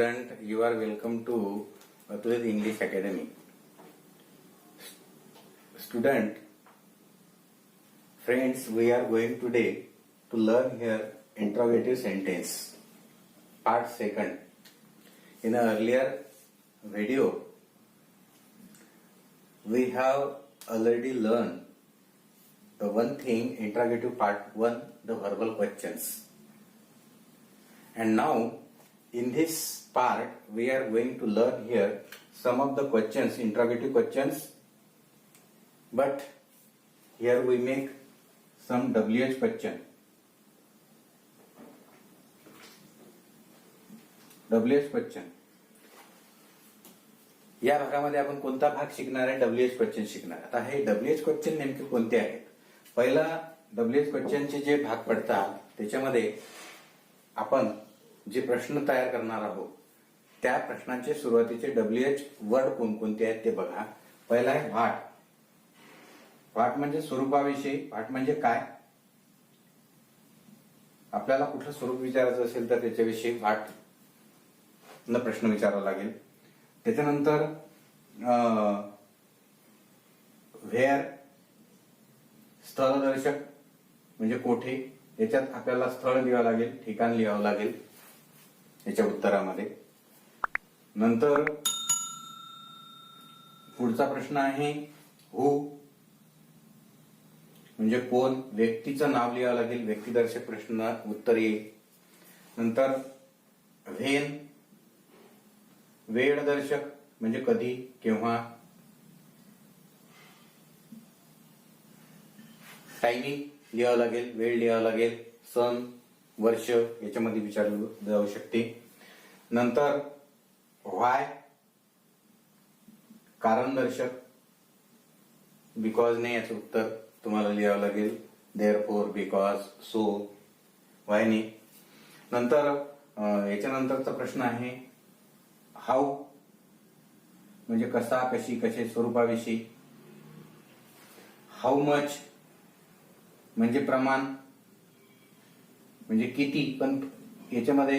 student, you are welcome to the English Academy. Student, friends, we are going today to learn here interrogative sentence, part second. In an earlier video, we have already learned the one thing, interrogative part 1, the verbal questions. And now, in this part, we are going to learn here some of the questions, interrogative questions, but here we make some WH question. WH question. या भागामध्ये आपण कोणता भाग शिकणार आहे? WH question शिकणार. आता हे WH क्वेश्चन नेमके कोणते आहेत? पहिला WH क्वेश्चनचे जे भाग पडतात त्याच्यामध्ये आपण जे प्रश्न तयार करणार आहोत त्या प्रश्नांचे सुरुवातीचे WH वर्ड कोणकोणते आहेत ते बघा. पहिला आहे व्हाट. व्हाट म्हणजे स्वरूपाविषयी. व्हाट म्हणजे काय? आपल्याला कुठलं स्वरूप विचारायचं असेल तर त्याच्याविषयी व्हाट न प्रश्न विचारावा लागेल. त्याच्यानंतर व्हेअर, स्थळदर्शक म्हणजे कोठे. याच्यात आपल्याला स्थळ लिहावं लागेल, ठिकाण लिहावं लागेल याच्या उत्तरामध्ये. नंतर पुढचा प्रश्न आहे हु म्हणजे कोण. व्यक्तीचं नाव लिहावं लागेल, व्यक्तिदर्शक प्रश्न उत्तर येईल. नंतर व्हेन, वेळदर्शक म्हणजे कधी, केव्हा. टायमिंग लिहावं लागेल, वेळ लिहावं लागेल, सण, वर्ष याच्यामध्ये विचारलं जाऊ शकते. नंतर व्हाय, कारण दर्शक. बिकॉज ने याचं उत्तर तुम्हाला लिहावं लागेल. देअरफॉर, बिकॉज, सो, व्हाय ने. नंतर याच्यानंतरचा प्रश्न आहे हाऊ म्हणजे कसा, कशी, कसे, स्वरूपाविषयी. हाऊ मच म्हणजे प्रमाण म्हणजे किती, पण याच्यामध्ये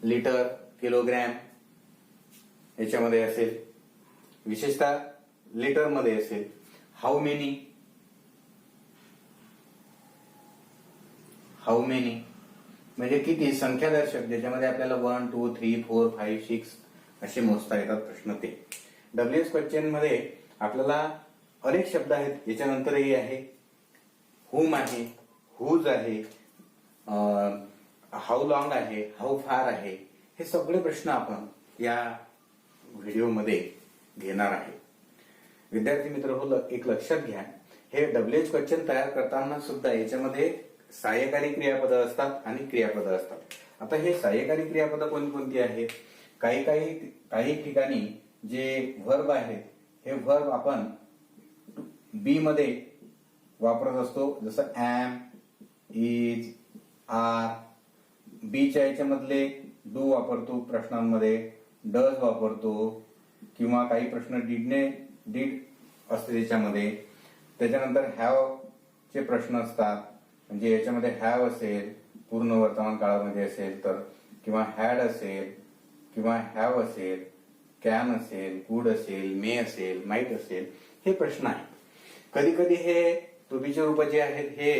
लिटर, किलोग्रॅम याच्यामध्ये असेल, विशेषतः लिटर मध्ये असेल. हाऊ मेनी, हाऊ मेनी म्हणजे किती, संख्यादर्शक ज्याच्यामध्ये आपल्याला 1, 2, 3, 4, 5, 6 असे मोजता येतात प्रश्न ते. WH क्वेश्चन मध्ये आपल्याला अनेक शब्द आहेत. याच्यानंतरही आहे हुम आहे, हुज आहे, हाऊ लॉंग आहे, हाऊ फार आहे. हे सगळे प्रश्न आपण या व्हिडिओमध्ये घेणार आहे. विद्यार्थी मित्र हो, एक लक्षात घ्या, हे WH क्वेश्चन तयार करताना सुद्धा याच्यामध्ये सहाय्यकारी क्रियापदं असतात आणि क्रियापदं असतात. आता हे सहाय्यकारी क्रियापदं कोणकोणती आहेत? काही ठिकाणी जे व्हर्ब आहेत हे व्हर्ब आपण बी मध्ये वापरत असतो, जसं ऍम, इज, आर. बीच्या याच्यामधले डू वापरतो प्रश्नांमध्ये, डज वापरतो, किंवा काही प्रश्न डीड असते त्याच्यामध्ये. त्याच्यानंतर हॅव चे प्रश्न असतात, म्हणजे याच्यामध्ये हॅव असेल पूर्ण वर्तमान काळामध्ये असेल तर, किंवा हॅड असेल, किंवा हॅव असेल, कॅन असेल, कुड असेल, मे असेल, माईट असेल. हे प्रश्न आहेत. कधी कधी हे टू-बीचे रूप जे आहेत हे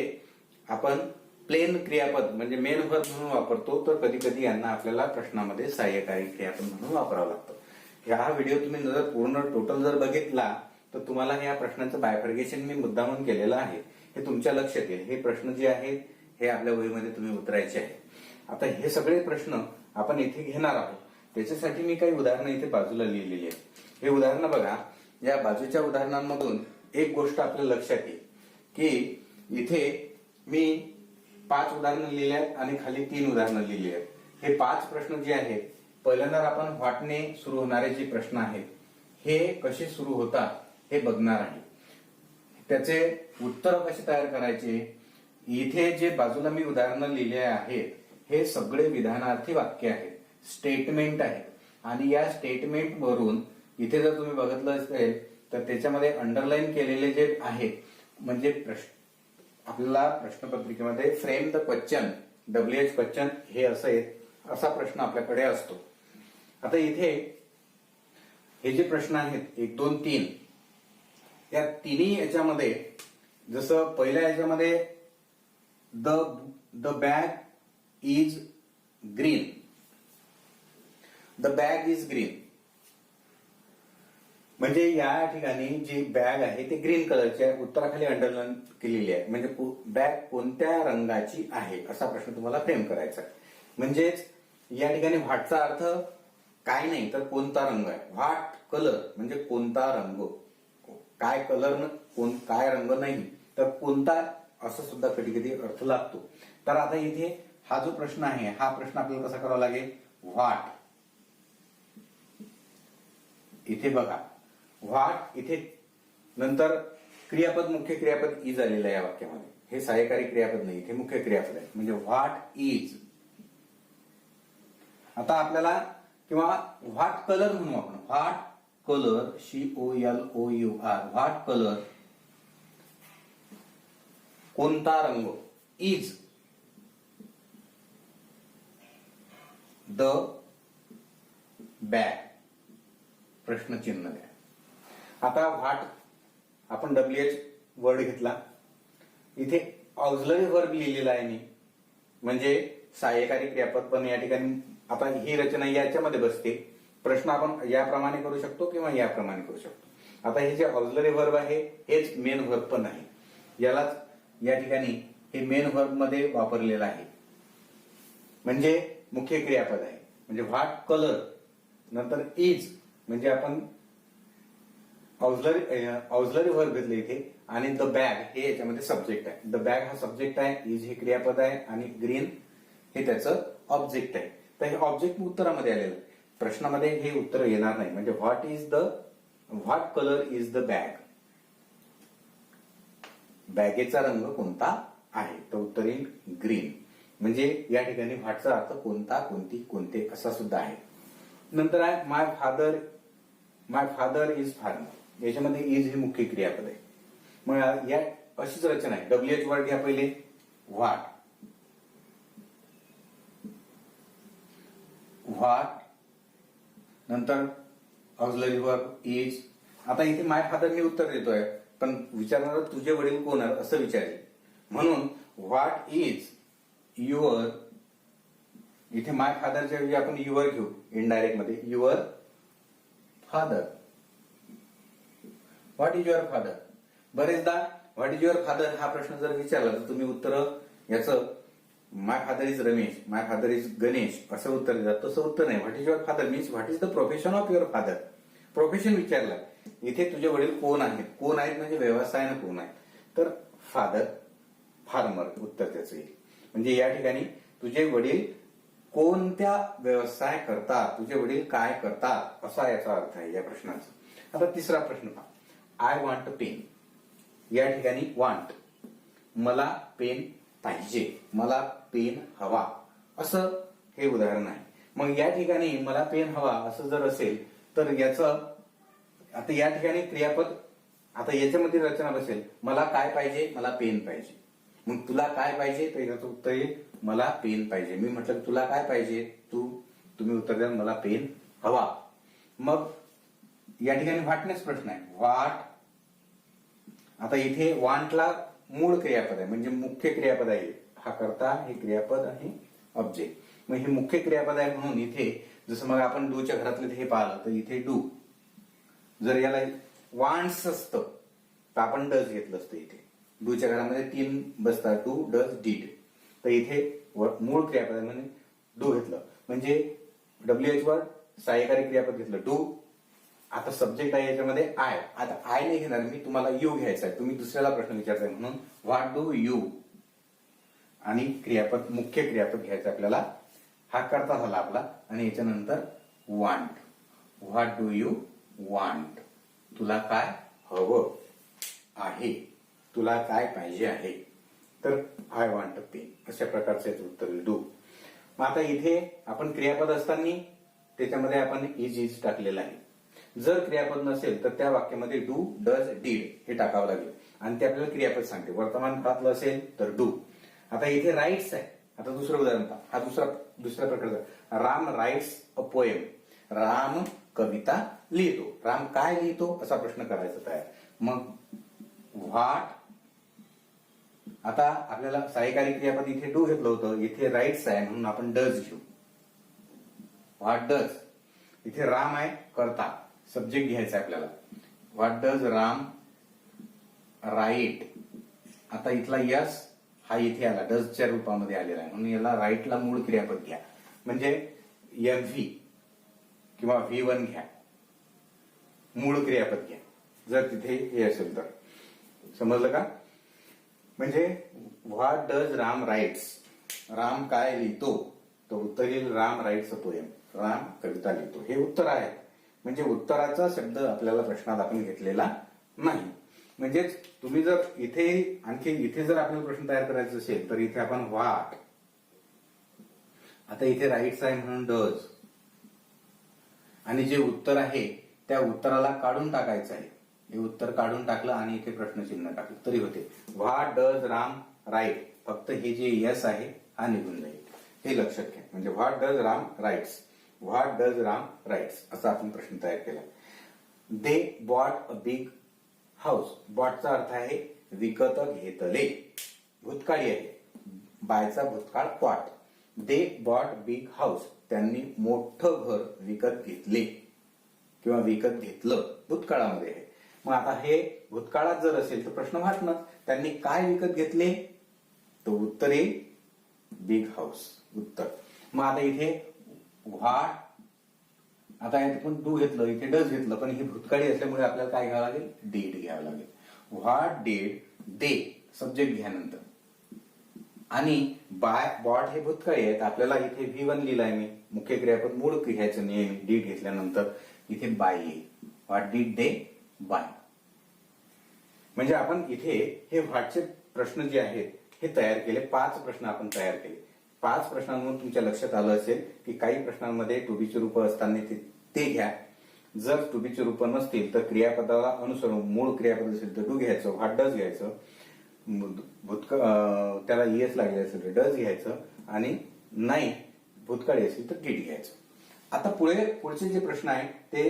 आपण प्लेन क्रियापद म्हणजे मेन वर्ब म्हणून वापरतो, तर कधी कधी यांना आपल्याला प्रश्नामध्ये सहाय्यकारी क्रियापद म्हणून वापरावं लागतं. हा व्हिडिओ तुम्ही जर पूर्ण टोटल जर बघितला तर तुम्हाला या प्रश्नाचं बायफर्गेशन मी मुद्दामून केलेलं आहे, हे तुमच्या लक्षात येईल. हे प्रश्न जे आहेत हे आपल्या वहीमध्ये तुम्ही उतरायचे आहे. आता हे सगळे प्रश्न आपण इथे घेणार आहोत. त्याच्यासाठी मी काही उदाहरणं इथे बाजूला लिहिलेली आहेत. हे उदाहरणं बघा. या बाजूच्या उदाहरणांमधून एक गोष्ट आपल्या लक्षात येईल की इथे मी 5 उदाहरणं लिहिली आहेत आणि खाली 3 उदाहरणं लिहिली आहेत. हे 5 प्रश्न जे आहेत, पहिल्यांदा आपण व्हाटने सुरू होणारे जे प्रश्न आहेत हे कसे सुरू होतात हे बघणार आहे. त्याचे उत्तर कसे तयार करायचे. इथे जे बाजूला मी उदाहरणं लिहिले आहेत हे सगळे विधानार्थी वाक्य आहेत, स्टेटमेंट आहेत. आणि या स्टेटमेंट वरून इथे जर तुम्ही बघितलं असेल तर त्याच्यामध्ये अंडरलाईन केलेले जे आहेत म्हणजे आपल्याला प्रश्नपत्रिकेमध्ये frame the question, WH question हे असा प्रश्न आपल्याकडे असतो. आता इथे हे जे प्रश्न आहेत 1, 2, 3 या तिन्ही याच्यामध्ये जसं पहिल्या याच्यामध्ये the bag is green, the bag is green, म्हणजे या ठिकाणी जी बॅग आहे ते ग्रीन कलरची आहे, उत्तराखाली अंडरलाईन केलेली आहे, म्हणजे बॅग कोणत्या रंगाची आहे असा प्रश्न तुम्हाला फ्रेम करायचा आहे. म्हणजेच या ठिकाणी व्हाटचा अर्थ काय नाही तर कोणता रंग आहे. व्हाट कलर म्हणजे कोणता रंग, काय कलर काय रंग नाही तर कोणता, असं सुद्धा कधी कधी अर्थ लागतो. तर आता इथे हा जो प्रश्न आहे हा प्रश्न आपल्याला कसा करावा लागेल. व्हाट, इथे बघा व्हाट, इथे नंतर क्रियापद मुख्य क्रियापद इज आलेलं आहे या वाक्यामध्ये. हे सहाय्यकारी क्रियापद नाही, इथे मुख्य क्रियापद आहे म्हणजे व्हाट इज. आता आपल्याला किंवा व्हाट कलर म्हणू आपण. What colour, COLOUR, what colour कोणता रंग, इज द बॅग, प्रश्नचिन्ह द्या. आता व्हाट आपण WH वर्ड घेतला, इथे ऑक्झिलरी वर्ब लिहिलेला आहे मी, म्हणजे सहाय्यकारी क्रियापद. पण या ठिकाणी आता ही रचना याच्यामध्ये बसते. प्रश्न आपण याप्रमाणे करू शकतो किंवा याप्रमाणे करू शकतो. आता हे जे ऑक्झिलरी वर्ब आहे हेच मेन वर्ब पण आहे, यालाच या ठिकाणी हे मेन वर्ब मध्ये वापरलेलं आहे, म्हणजे मुख्य क्रियापद आहे. म्हणजे व्हाट कलर नंतर इज म्हणजे आपण ऑक्झिलरी वर्ब घेतले इथे, आणि द बॅग हे याच्यामध्ये सब्जेक्ट आहे. द बॅग हा सब्जेक्ट आहे, इज हे क्रियापद आहे आणि ग्रीन हे त्याचं ऑब्जेक्ट आहे. तर हे ऑब्जेक्ट उत्तरामध्ये आलेलं आहे, प्रश्नामध्ये हे उत्तर येणार नाही. म्हणजे what colour is the bag, बॅगेचा रंग कोणता आहे, तर उत्तर येईल ग्रीन. म्हणजे या ठिकाणी व्हाटचा अर्थ कोणता, कोणती, कोणते असा सुद्धा आहे. नंतर आहे माय फादर इज फार्मर, याच्यामध्ये इज हे मुख्य क्रियापद आहे. मग या अशीच रचना आहे. WH वर्ड घ्या पहिले, व्हाट नंतर ऑक्झिलरी वर्ब इज. आता इथे माय फादर मी उत्तर देतोय, पण विचारणार तुझे वडील कोण आहेत असं विचारेल, म्हणून व्हाट इज युअर, इथे माय फादरच्या ऐवजी आपण युअर घेऊ इनडायरेक्ट मध्ये, your father. What is your father. बरेचदा व्हॉट इज युअर फादर हा प्रश्न जर विचारला तर तुम्ही उत्तर याचं my father is Ramesh, my father is Ganesh असं उत्तर देतात. तसं उत्तर नाही. What is your father means what is the profession of your father. Profession विचारलं, इथे तुझे वडील कोण आहेत, कोण आहेत म्हणजे व्यवसायानं कोण आहेत, तर फादर फार्मर उत्तर त्याचं येईल. म्हणजे या ठिकाणी तुझे वडील कोणत्या व्यवसाय करतात, तुझे वडील काय करतात असा याचा अर्थ आहे या प्रश्नाचा. आता तिसरा प्रश्न पहा. I want a pen. या ठिकाणी वॉन्ट, मला पेन पाहिजे, मला पेन हवा, असं हे उदाहरण आहे. मग या ठिकाणी मला पेन हवा असं जर असेल तर याचं आता या ठिकाणी क्रियापद, आता याच्यामध्ये रचना बसेल, मला काय पाहिजे, मला पेन पाहिजे. मग तुला काय पाहिजे तर याचं उत्तर येईल मला पेन पाहिजे. मी म्हटलं तुला काय पाहिजे, तुम्ही उत्तर द्या मला पेन हवा. मग या ठिकाणी व्हाटनेच प्रश्न आहे. व्हाट, आता इथे वॉन्टला मूळ क्रियापद आहे म्हणजे मुख्य क्रियापद आहे, हा करता हे क्रियापद आहे ऑब्जेक्ट. मग हे मुख्य क्रियापद आहे म्हणून इथे जसं मग आपण डूच्या घरातले हे पाहिलं तर इथे डू. जर याला वॉन्ट्स असतं तर आपण डज घेतलं असतं. इथे डूच्या घरामध्ये 3 बसतात, डू डज डीड. तर इथे मूळ क्रियापद आहे म्हणजे डू घेतलं, म्हणजे WH वर्ड सहाय्यकारी क्रियापद घेतलं डू. आता सब्जेक्ट आहे याच्यामध्ये आय. आता आय नाही घेणार मी, तुम्हाला यू घ्यायचा आहे, तुम्ही दुसऱ्याला प्रश्न विचारताय म्हणून व्हॉट डू यू, आणि क्रियापद मुख्य क्रियापद घ्यायचं आपल्याला. हा करता झाला आपला, आणि याच्यानंतर want. What do you want, तुला काय हवं आहे, तुला काय पाहिजे आहे, तर आय वॉन्ट अ पेन अशा प्रकारचे उत्तर डू. मग आता इथे आपण क्रियापद असताना त्याच्यामध्ये आपण इज टाकलेलं आहे. जर क्रियापद नसेल तर त्या वाक्यामध्ये डू डज डीड हे टाकावं लागेल, आणि ते आपल्याला क्रियापद सांगते. वर्तमान काळातलं असेल तर डू. आता इथे राईट्स आहे. आता दुसरं उदाहरण पहा, हा दुसऱ्या प्रकारचा. Ram writes a poem. Ram कविता लिहितो. राम काय लिहितो असा प्रश्न करायचा तयार. मग व्हॉट, आता आपल्याला सहाय्यकारी क्रियापद इथे डू घेतलं होतं, इथे राईट्स आहे म्हणून आपण डज घेऊ. व्हॉट डज, इथे राम आहे करता, सब्जेक्ट घ्यायचा आहे आपल्याला. What does Ram write. आता इथला यस हा इथे आला, डजच्या रूपामध्ये आलेला आहे म्हणून याला राईटला मूळ क्रियापद घ्या. म्हणजे एव्ही किंवा V1 घ्या, मूळ क्रियापद घ्या जर तिथे हे असेल तर. समजलं का? म्हणजे what does Ram writes, Ram काय लिहितो, तो उत्तर येईल Ram writes a poem, Ram कविता लिहितो. हे उत्तर आहे. म्हणजे उत्तराचा शब्द आपल्याला प्रश्नात आपण घेतलेला नाही. म्हणजेच तुम्ही जर इथे आणखी इथे जर आपल्याला प्रश्न तयार करायचा असेल तर इथे आपण व्हॉट, आता इथे राईट्स आहे म्हणून डज, आणि जे उत्तर आहे त्या उत्तराला काढून टाकायचं आहे. हे उत्तर काढून टाकलं आणि इथे प्रश्नचिन्ह टाकलं तरी होते. व्हॉट डज राम राईट, फक्त हे जे यस आहे हा निघून जाईल, हे लक्षात घ्या. म्हणजे what does Ram writes, what does Ram writes असा आपण प्रश्न तयार केला. They bought a big house, बॉटचा अर्थ आहे विकत घेतले, भूतकाळी आहे, बायचा भूतकाळ bought. They bought big house, त्यांनी मोठं घर विकत घेतले किंवा विकत घेतलं, भूतकाळामध्ये आहे. मग आता हे भूतकाळात जर असेल तर प्रश्न वाटणार त्यांनी काय विकत घेतले, तो उत्तर येईल बिग हाऊस उत्तर. मग आता इथे व्हॉट, आता इथे पण डू घेतलं, इथे डज घेतलं, पण ही भूतकाळी असल्यामुळे आपल्याला काय घ्यावं लागेल, डीड घ्यावं लागेल. व्हॉट डीड दे, सब्जेक्ट घ्या नंतर, आणि बाय बॉट हे भूतकाळी आहेत. आपल्याला इथे V1 लिहिलाय मी, मुख्य क्रियापद मूळ घ्यायचं नेहमी, डीड घेतल्यानंतर इथे बाय येईल. What did they buy. म्हणजे आपण इथे हे व्हॉटचे प्रश्न जे आहेत हे तयार केले. 5 प्रश्न आपण तयार केले. 5 प्रश्नांमधून तुमच्या लक्षात आलं असेल की काही प्रश्नांमध्ये टुबीची रूप असताना ते घ्या. जर टुबीची रूप नसतील तर क्रियापदाला अनुसरून मूळ क्रियापद असेल तर डू घ्यायचं, व्हॉट डज घ्यायचं, त्याला ईएस लागले असेल तर डज घ्यायचं, आणि नाही भूतकाळी असेल तर डीड घ्यायचं. आता पुढचे जे प्रश्न आहेत ते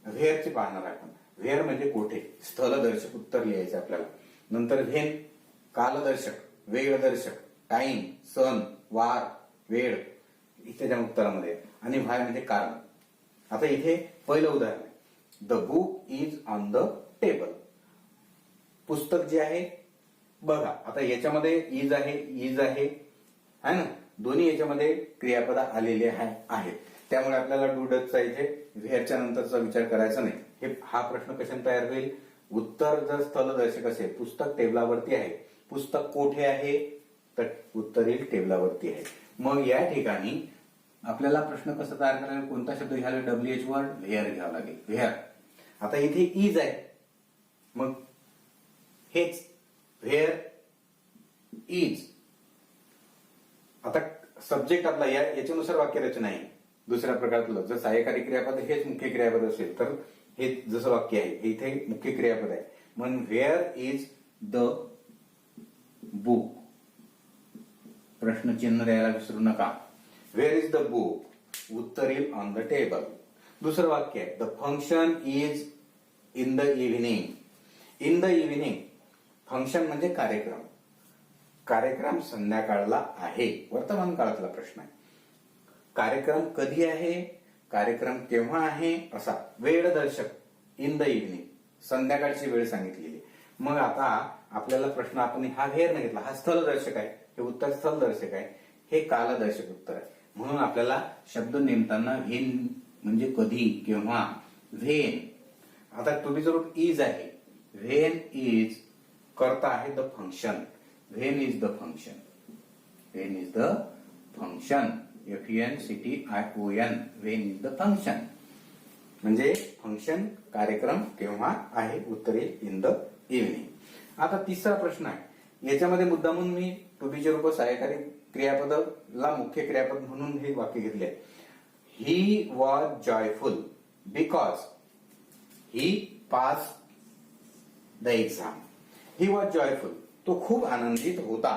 व्हेअरचे पाहणार आहे आपण. व्हेअर म्हणजे कोठे, स्थलदर्शक उत्तर लिहायचं आपल्याला. नंतर व्हेन कालदर्शक, वेळदर्शक, टाइम, सण, वार, वेळ इत्यादी उत्तरामध्ये, आणि व्हाय म्हणजे कारण. आता इथे पहिलं उदाहरण आहे, the book is on the table. पुस्तक जे आहे बघा, आता याच्यामध्ये इज आहे ना, दोन्ही याच्यामध्ये क्रियापद आलेले आहेत. त्यामुळे आपल्याला डू डजचा इथे व्हेअरच्या नंतरचा विचार करायचा नाही. हा प्रश्न कशाने तयार होईल, उत्तर जर स्थलदर्शक असेल, पुस्तक टेबलावरती आहे, पुस्तक कोठे आहे तर उत्तर येईल टेबलावरती आहे. मग या ठिकाणी आपल्याला प्रश्न कसा तयार करायला, कोणता शब्द घ्यायला, WH वर्ड व्हेअर घ्यावा लागेल, व्हेअर. आता इथे इज आहे, मग हेच व्हेअर इज. आता सब्जेक्ट आपला याच्यानुसार वाक्यरचना आहे. दुसऱ्या प्रकारातलं जर सहाय्यकारी क्रियापद हेच मुख्य क्रियापद असेल तर हे जसं वाक्य आहे हे इथे मुख्य क्रियापद आहे. म्हणून व्हेअर इज द बुक, प्रश्नचिन्ह द्यायला विसरू नका. व्हेअर इज द बुक, उत्तर येईल ऑन द टेबल. दुसरं वाक्य आहे, the function is in the evening. In the evening, function म्हणजे कार्यक्रम, कार्यक्रम संध्याकाळला आहे, वर्तमान काळातला प्रश्न आहे. कार्यक्रम कधी आहे, कार्यक्रम केव्हा आहे असा. वेळ दर्शक इन द इव्हिनिंग, संध्याकाळची वेळ सांगितलेली. मग आता आपल्याला प्रश्न आपण हा व्हेअर न घेतला, हा स्थलदर्शक आहे, हे उत्तर स्थलदर्शक आहे, हे कालदर्शक उत्तर आहे. म्हणून आपल्याला शब्द नेमताना व्हेन म्हणजे कधी केव्हा, व्हेन. आता टुबीचं रूप इज आहे, व्हेन इज करता आहे the function, when is the function, when is the function, FUNCTION, when is the function. म्हणजे फंक्शन कार्यक्रम केव्हा आहे, उत्तर येईल इन द इव्हिनिंग. आता तिसरा प्रश्न आहे, याच्यामध्ये मुद्दामून मी टुबीचे रूप सहाय्यकारी क्रियापदाला मुख्य क्रियापद म्हणून हे वाक्य घेतले आहे. He was joyful because he pass the exam. He was joyful, तो खूप आनंदित होता,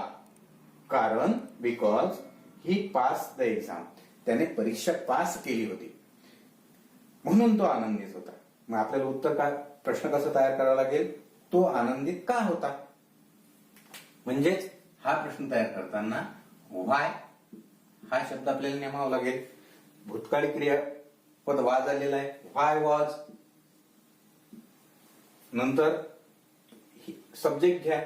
कारण because he pass the exam, त्याने परीक्षा पास केली होती. म्हणून तो आनंदित होता. मग आपल्याला उत्तर काय, प्रश्न कसं तयार करावा लागेल, तो आनंदित का होता. म्हणजेच हा प्रश्न तयार करताना व्हाय हा शब्द आपल्याला नेमावा लागेल. भूतकाळी क्रियापद वाज आलेला आहे, व्हाय वॉज. नंतर सब्जेक्ट घ्या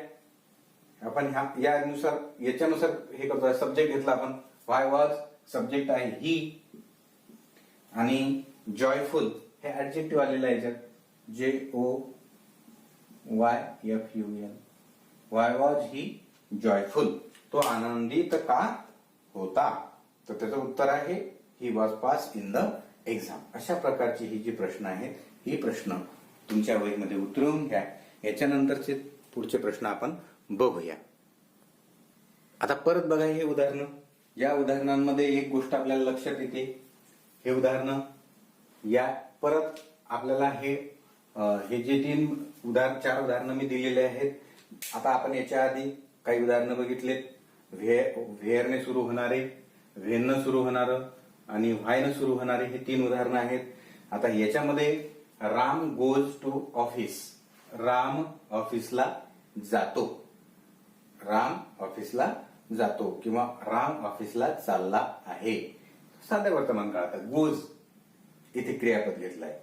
आपण, यानुसार याच्यानुसार हे करतो. सब्जेक्ट घेतला आपण, व्हाय वॉज, सब्जेक्ट आहे ही, आणि जॉयफुल हे ऍडजेक्टिव्ह आलेलं आहे याच्यात, JOYFUL. Why was he joyful, तो आनंदित का होता. तर त्याचं उत्तर आहे he was pass in the exam. अशा प्रकारची ही जी प्रश्न आहेत, ही प्रश्न तुमच्या वहीमध्ये उतरवून घ्या. याच्यानंतरचे पुढचे प्रश्न आपण बघूया. आता परत बघा हे उदाहरण. या उदाहरणांमध्ये एक गोष्ट आपल्याला लक्षात येते, हे उदाहरण या परत आपल्याला हे जे 4 उदाहरणं मी दिलेले आहेत. आता आपण याच्या आधी काही उदाहरणं बघितलेत. व्हेअरने सुरू होणारे, व्हेननं सुरू होणारं आणि व्हायनं सुरू होणारे हे 3 उदाहरणं आहेत. आता याच्यामध्ये Ram goes to office, Ram ऑफिसला जातो, राम ऑफिसला जातो किंवा राम ऑफिसला चालला आहे. साध्या वर्तमान काळात गोज इथे क्रियापद घेतलाय.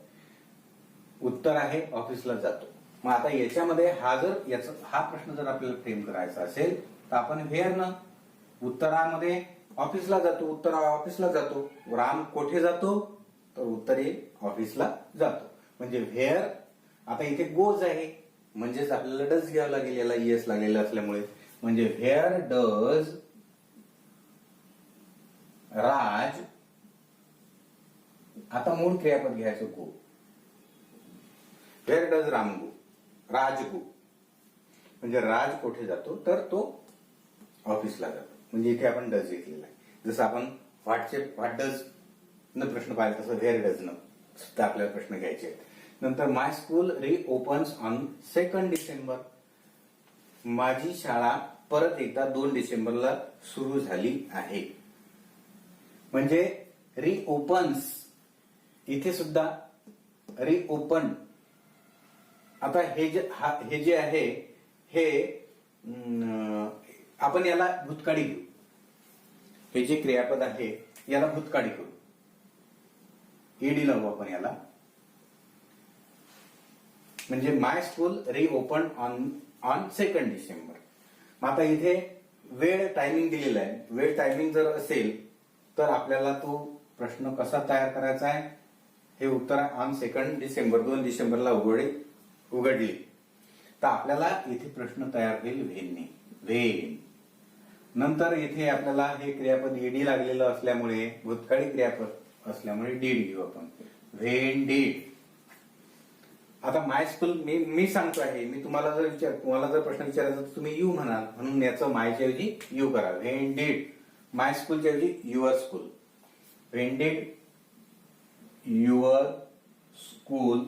उत्तर आहे ऑफिसला जातो. मग आता याच्यामध्ये हा प्रश्न जर आपल्याला फ्रेम करायचा असेल तर आपण व्हेअरनं, उत्तरामध्ये ऑफिसला जातो, उत्तर ऑफिसला जातो. राम कोठे जातो, तर उत्तर येईल ऑफिसला जातो. म्हणजे व्हेअर, आता इथे गोज आहे म्हणजेच आपल्याला डज घ्यावं लागेल, याला ES लागलेला असल्यामुळे. म्हणजे व्हेअर डज राज, आता मूळ क्रियापद घ्यायचं गो. व्हेअर डज राम गो, राज गो. म्हणजे राज कोठे जातो, तर तो ऑफिसला जातो. म्हणजे इथे आपण डज घेतलेला आहे. जसं आपण व्हॉट डज न प्रश्न पाहिला तसं व्हेअर डज न सुद्धा आपल्याला प्रश्न घ्यायचे आहेत. नंतर माय स्कूल रिओपन्स ऑन 2 डिसेंबर. माझी शाळा परत एकदा 2 डिसेंबरला सुरू झाली आहे. म्हणजे रिओपन्स, इथे सुद्धा रिओपन. आता हे जे आहे हे आपण याला भूतकाळी घेऊ. हे जे क्रियापद आहे याला भूतकाळी करू, ईडी लावू आपण याला. म्हणजे माय स्कूल रिओपन ऑन 2 डिसेंबर. मग आता इथे वेळ टायमिंग दिलेला आहे. वेळ टायमिंग जर असेल तर आपल्याला तो प्रश्न कसा तयार करायचा आहे, हे उत्तर ऑन 2 डिसेंबर, 2 डिसेंबरला उघडली. तर आपल्याला इथे प्रश्न तयार होईल व्हेनने, व्हेन. नंतर इथे आपल्याला हे क्रियापद ईडी लागलेलं असल्यामुळे, भूतकाळी क्रियापद असल्यामुळे डीड घेऊ आपण, व्हेन डीड. आता माय स्कूल मी सांगतो आहे, मी तुम्हाला जर प्रश्न विचारायचा तर तुम्ही यू म्हणाल, म्हणून याचं मायच्या ऐवजी यू करा. व्हेन डीड माय स्कूलच्या ऐवजी your school. When did your school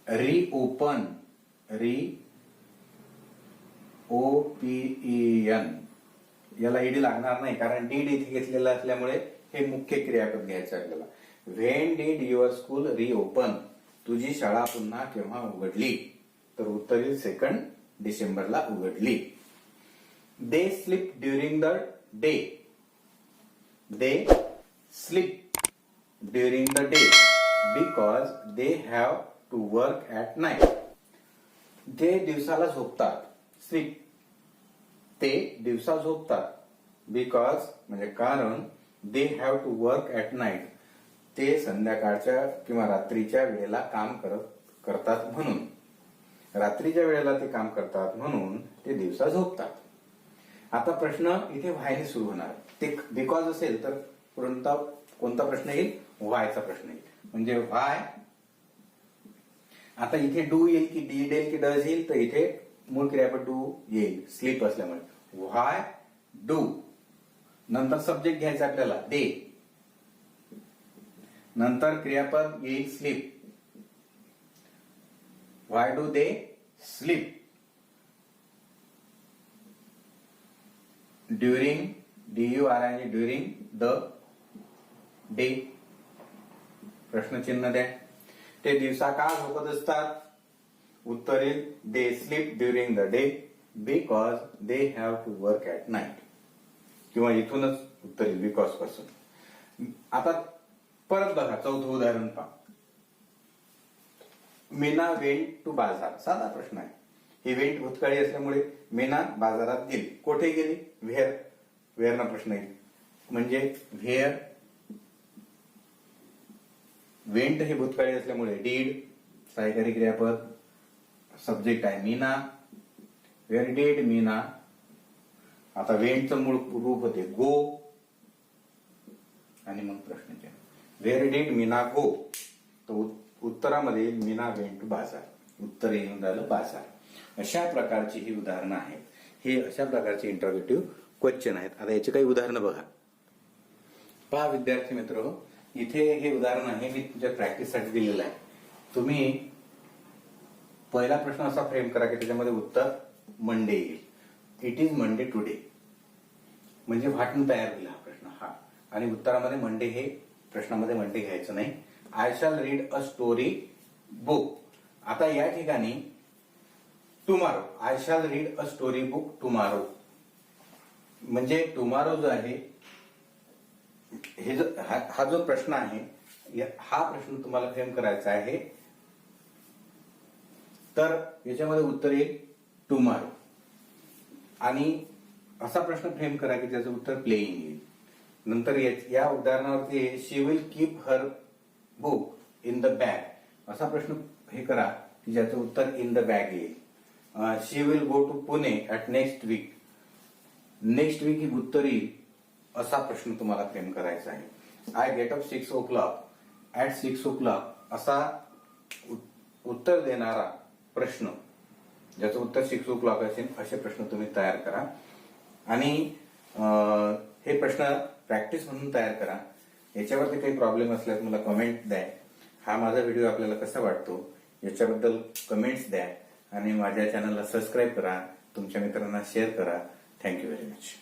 reopen, OPEN. याला ईडी लागणार नाही कारण डीड इथे घेतलेला असल्यामुळे हे मुख्य क्रियापद घ्यायचं आपल्याला. When did your school reopen, तुझी शाळा पुन्हा केव्हा उघडली, तर उत्तर येईल 2 डिसेंबरला उघडली. They sleep during the day, they sleep during the day because they have to work at night. ते दिवसाला झोपतात, स्लीप, ते दिवसा झोपतात. बिकॉज म्हणजे कारण, they have to work at night, ते संध्याकाळच्या किंवा रात्रीच्या वेळेला काम करतात म्हणून. रात्रीच्या वेळेला ते काम करतात म्हणून ते दिवसा झोपतात. आता प्रश्न इथे व्हायने सुरू होणार. ते बिकॉज असेल तर कोणता प्रश्न येईल, व्हायचा प्रश्न येईल. म्हणजे व्हाय, आता इथे डू येईल की डीड येईल की डज येईल, तर इथे मूळ क्रियापद डू येईल स्लीप असल्यामुळे. व्हाय डू, नंतर सब्जेक्ट घ्यायचा आपल्याला दे, नंतर क्रियापद येईल sleep. Why do they sleep, during DURING during the day, प्रश्नचिन्ह द्या. ते दिवसा का झोपत असतात? उत्तर येईल they sleep during the day because they have to work at night. किंवा इथूनच उत्तर येईल बिकॉज पासून. आता परत बघा, चौथं उदाहरण पहा. मीना वेंट टू बाजार. साधा प्रश्न आहे. ही वेंट भूतकाळी असल्यामुळे मीना बाजारात गेली. कोठे गेली? व्हेअर. व्हेअर ना प्रश्न येईल. म्हणजे व्हेअर. वेंट हे भूतकाळी असल्यामुळे डीड सहाय्यकारी क्रियापद, सब्जेक्ट आहे मीना. Where did Meena. आता वेंटचं मूळ रूप होते गो आणि मग प्रश्नचिन्ह. व्हेअर डीड मीना गो. तो उत्तरामध्ये मीना वेंट टू बाजार. उत्तर येऊन राहिलं बाजार. अशा प्रकारची ही उदाहरणं आहेत. हे अशा प्रकारचे इंटरोगेटिव्ह क्वेश्चन आहेत. आता याची काही उदाहरणं बघा. पहा विद्यार्थी मित्र, इथे हे उदाहरण आहे, मी तुमच्या प्रॅक्टिससाठी दिलेलं आहे. तुम्ही पहिला प्रश्न असा फ्रेम करा की त्याच्यामध्ये उत्तर मंडे येईल. It is Monday today. म्हणजे वाटून तयार होईल हा प्रश्न. हा आणि उत्तरामध्ये मंडे हे प्रश्नामध्ये मंडे घ्यायचं नाही. I shall read a story book. आता या ठिकाणी tomorrow, I shall read a story book tomorrow. म्हणजे टुमारो जो आहे हे जो हा जो प्रश्न आहे, हा प्रश्न तुम्हाला फ्रेम करायचा आहे. तर याच्यामध्ये उत्तर येईल टुमारो. आणि असा प्रश्न फ्रेम करा की त्याचं उत्तर प्लेइंग येईल. नंतर या उदाहरणावरती she will keep her book in the bag. असा प्रश्न हे करा की ज्याचं उत्तर इन द बॅग येईल. She will go to Pune at next week. Next week ही उत्तर येईल असा प्रश्न तुम्हाला फ्रेम करायचा आहे. I get up 6 o'clock at 6 o'clock असा उत्तर देणारा प्रश्न ज्याचं उत्तर 6 o'clock असेल असे प्रश्न तुम्ही तयार करा. आणि हे प्रश्न प्रॅक्टिस म्हणून तयार करा. याच्यावरती काही प्रॉब्लेम असल्यास मला कमेंट द्या. हा माझा व्हिडिओ आपल्याला कसा वाटतो याच्याबद्दल कमेंट्स द्या. आणि माझ्या चॅनलला सबस्क्राईब करा. तुमच्या मित्रांना शेअर करा. Thank you very much.